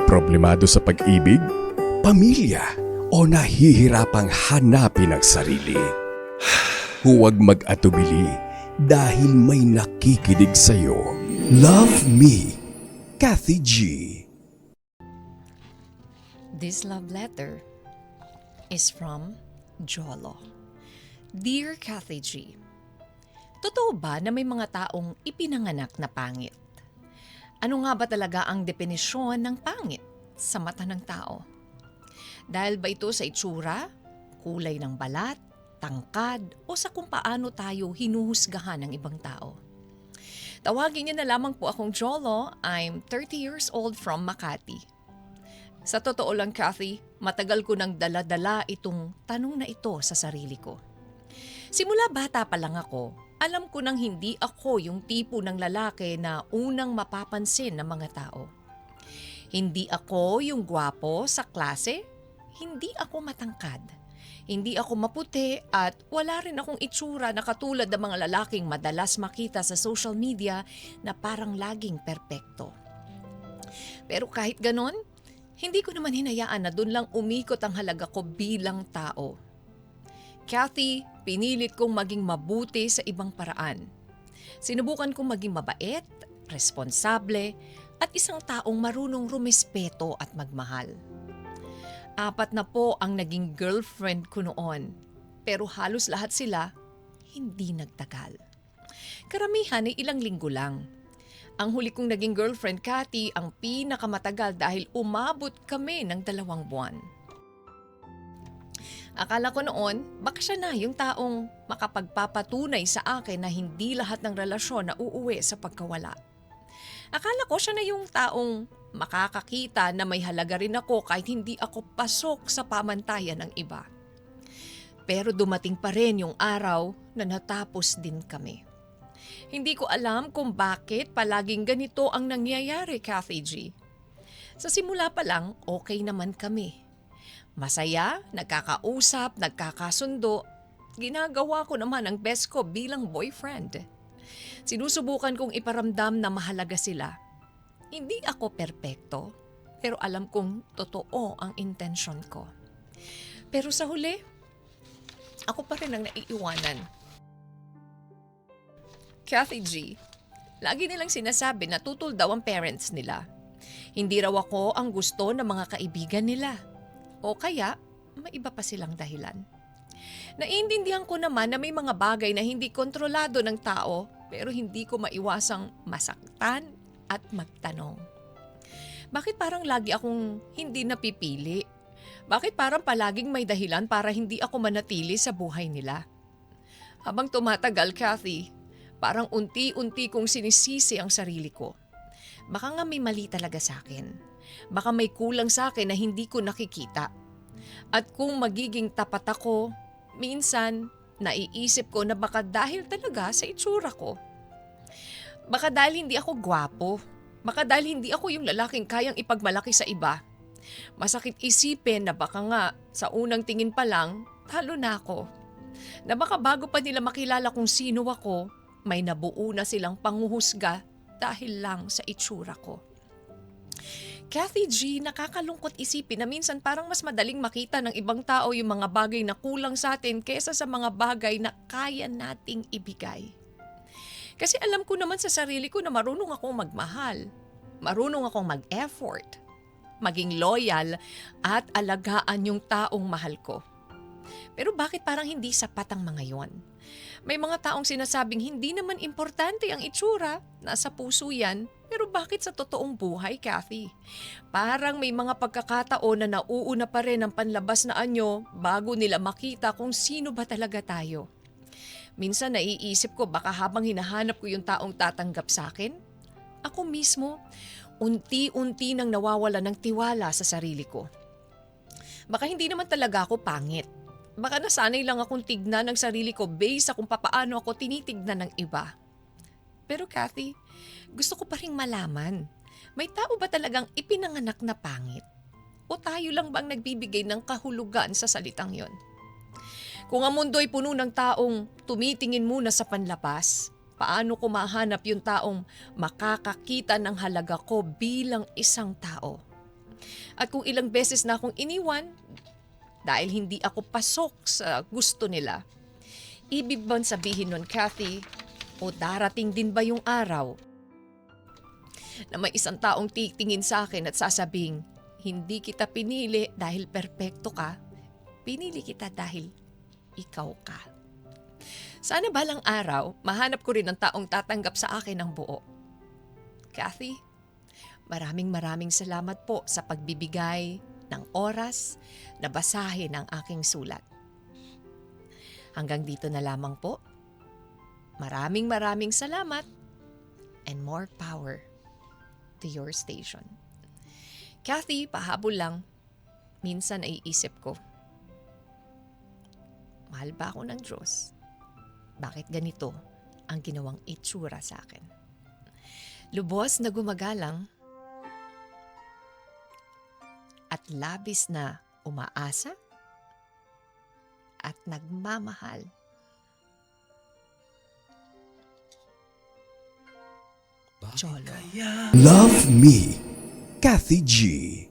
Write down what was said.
Problemado sa pag-ibig, pamilya, o nahihirapang hanapin ang sarili? Huwag mag-atubili dahil may nakikinig sa'yo. Love Me, Kathy G. This love letter is from Jolo. Dear Kathy G, totoo ba na may mga taong ipinanganak na pangit? Ano nga ba talaga ang definisyon ng pangit sa mata ng tao? Dahil ba ito sa itsura, kulay ng balat, tangkad o sa kung paano tayo hinuhusgahan ng ibang tao? Tawagin niyo na lamang po akong Jolo. I'm 30 years old from Makati. Sa totoo lang, Kathy, matagal ko nang dala-dala itong tanong na ito sa sarili ko. Simula bata pa lang ako, alam ko nang hindi ako yung tipo ng lalaki na unang mapapansin ng mga tao. Hindi ako yung gwapo sa klase, hindi ako matangkad, hindi ako maputi at wala rin akong itsura na katulad ng mga lalaking madalas makita sa social media na parang laging perpekto. Pero kahit ganon, hindi ko naman hinayaan na doon lang umikot ang halaga ko bilang tao. Kathy, pinilit kong maging mabuti sa ibang paraan. Sinubukan kong maging mabait, responsable, at isang taong marunong rumispeto at magmahal. 4 na po ang naging girlfriend ko noon, pero halos lahat sila hindi nagtagal. Karamihan ay ilang linggo lang. Ang huli kong naging girlfriend, Kathy, ang pinakamatagal dahil umabot kami ng 2 buwan. Akala ko noon, baka siya na yung taong makapagpapatunay sa akin na hindi lahat ng relasyon na uuwi sa pagkawala. Akala ko siya na yung taong makakakita na may halaga rin ako kahit hindi ako pasok sa pamantayan ng iba. Pero dumating pa rin yung araw na natapos din kami. Hindi ko alam kung bakit palaging ganito ang nangyayari, Kathy G. Sa simula pa lang, okay naman kami. Masaya, nagkakausap, nagkakasundo. Ginagawa ko naman ang best ko bilang boyfriend. Sinusubukan kong iparamdam na mahalaga sila. Hindi ako perpekto, pero alam kong totoo ang intensyon ko. Pero sa huli, ako pa rin ang naiiwanan. Kathy G, lagi nilang sinasabi na tutol daw ang parents nila. Hindi raw ako ang gusto ng mga kaibigan nila. O kaya, may iba pa silang dahilan. Naiintindihan ko naman na may mga bagay na hindi kontrolado ng tao pero hindi ko maiwasang masaktan at magtanong. Bakit parang lagi akong hindi napipili? Bakit parang palaging may dahilan para hindi ako manatili sa buhay nila? Habang tumatagal, Kathy, parang unti-unti kong sinisisi ang sarili ko. Baka nga may mali talaga sa akin. Baka may kulang sa akin na hindi ko nakikita. At kung magiging tapat ako, minsan naiisip ko na baka dahil talaga sa itsura ko. Baka dahil hindi ako gwapo. Baka dahil hindi ako yung lalaking kayang ipagmalaki sa iba. Masakit isipin na baka nga sa unang tingin pa lang, talo na ako. Na baka bago pa nila makilala kung sino ako, may nabuo na silang panghuhusga dahil lang sa itsura ko. Kathy G, nakakalungkot isipin na minsan parang mas madaling makita ng ibang tao yung mga bagay na kulang sa atin kaysa sa mga bagay na kaya nating ibigay. Kasi alam ko naman sa sarili ko na marunong akong magmahal, marunong akong mag-effort, maging loyal at alagaan yung taong mahal ko. Pero bakit parang hindi sapat ang mga yon? May mga taong sinasabing hindi naman importante ang itsura, nasa puso yan, pero bakit sa totoong buhay, Kathy? Parang may mga pagkakataon na nauuna pa rin ang panlabas na anyo bago nila makita kung sino ba talaga tayo. Minsan naiisip ko baka habang hinahanap ko yung taong tatanggap sa akin, ako mismo, unti-unti nang nawawala ng tiwala sa sarili ko. Baka hindi naman talaga ako pangit. Baka nasanay lang akong tignan ng sarili ko based sa kung papaano ako tinitignan ng iba. Pero Kathy, gusto ko pa ring malaman, may tao ba talagang ipinanganak na pangit? O tayo lang bang nagbibigay ng kahulugan sa salitang yon? Kung ang mundo ay puno ng taong tumitingin muna sa panlabas, paano ko mahanap yung taong makakakita ng halaga ko bilang isang tao? At kung ilang beses na akong iniwan dahil hindi ako pasok sa gusto nila. Ibig bang sabihin nun, Kathy, o darating din ba yung araw na may isang taong titingin sa akin at sasabing, hindi kita pinili dahil perpekto ka, pinili kita dahil ikaw ka. Sana balang araw, mahanap ko rin ng taong tatanggap sa akin ng buo. Kathy, maraming salamat po sa pagbibigay ng oras na basahin ang aking sulat. Hanggang dito na lamang po. Maraming salamat and more power to your station. Kathy, pahabol lang. Minsan ay isip ko, mahal ba ako ng Diyos? Bakit ganito ang ginawang itsura sa akin? Lubos na gumagalang at labis na umaasa at nagmamahal. Cholo. Love Me, Kathy G.